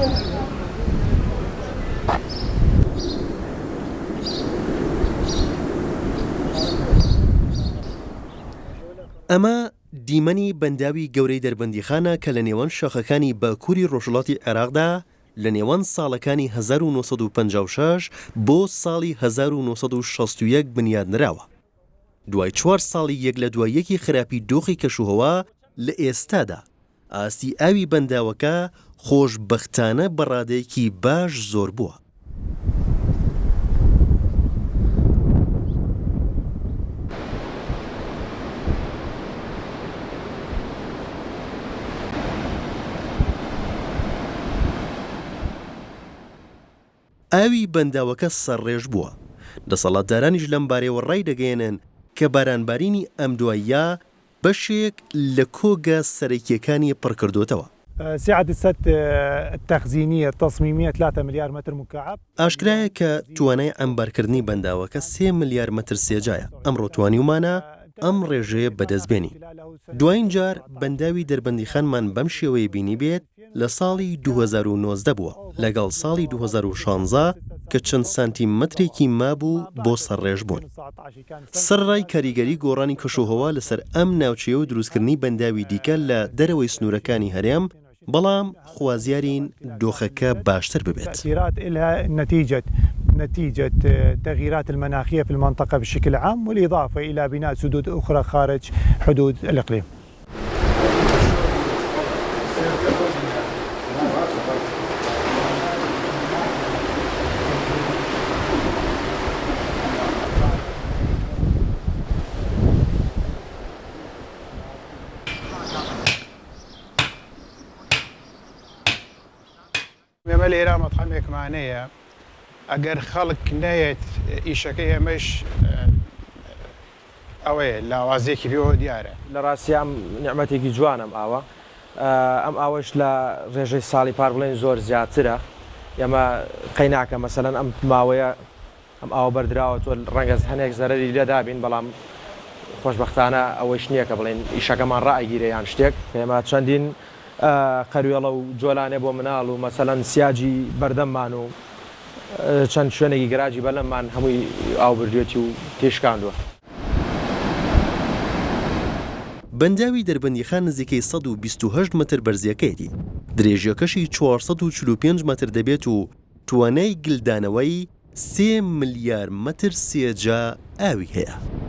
ئەمە دیمەنی بەنداوی گەورەی دەربەندیخانە کە لە نێوان شاخەکانی باکووری ڕۆژهەڵاتی عێراقدا لە نێوان ساڵەکانی 1956 بۆ ساڵی 1961 بنیادنراوە. دوای 4 ساڵی یەک لە دواییەکی خراپی دۆخی کەشوهەوا لە ئێستادا ئاستی ئاوی بەنداوەکە خۆشبەختانە بەڕادەیەکی باش زۆر بووە. ئاوی بەنداوەکە سەرڕێژ بووە. دەسەڵاتدارانیش لەم بارەوە ڕای دەگەێنن کە بارانبارینی ئەم دواییە بەشێک لە کۆگە سەرەکیەکانی پڕکردوتەوە. سعة السد التخزينية التصميمية 3 مليار متر مكعب. ئاشکرایە کە توانای ئەمبارکردنی بەنداوەکە 3 ملیار متر سێجایە. ئەمڕۆ توانیومانە ئەم ڕێژەیە بەدەستبێنی. دوایین جار بەنداوی دەربەندیخانمان بەم شێوەیە بینی بێت لە ساڵی 2019 بووە لەگەڵ ساڵی 2016 کە چەند سانتیمەترێکی مابوو بۆ سەرڕێژ بوون. سەرڕای کاریگەری گۆڕانی کەشوهەوا لەسەر ئەم ناوچەیە و دروستکردنی بەنداوی دیکە لە دەرەوەی سنوورەکانی هەرێم، بەڵام خوازیارین دۆخەکە باشتر ببێت. نتيجة التغييرات المناخية في المنطقة بشكل عام، والإضافة إلى بناء سدود أخرى خارج حدود الإقليم. مەمەلی ئێران مەتحەمێکمانەیە ئەگەر خەڵک نەیەت ئیشەکەی ئەمەش ئەوەیە لاوازێکی پێوە دیارە. لە ڕاستی ئەم نیعمەتێکی جوانم ئاوە ئەم ئاوەش لە ڕێژەی ساڵی پار بڵێن زۆر زیاترە. ئێمە قەیناکە مەسەلەن ئەم ماوەیە ئەم ئاوە بەردراوە تۆ ڕەنگە هەنێک زەرەری لێدابین، بەڵام خۆشبەختانە ئەوەش نییە کە بڵێن ئیشەکەمان ڕائگیرە یان شتێک. ئێمە چەندین قەروێڵە و جۆلانێ بۆ مناڵ و مەسەلەن سیاجی بەردەممان و چەند شوێنێکی گەراجی بەلەممان هەمووی ئاوبردوێتی و تێشکاندووە. بەنداوی دەربەندیخان نزیکەی 128 متر بەرزیەکەیەتی، درێژیەکەشی 445 متر دەبێت و توانای گلدانەوەی 3 ملیار متر سێجا ئاوی هەیە.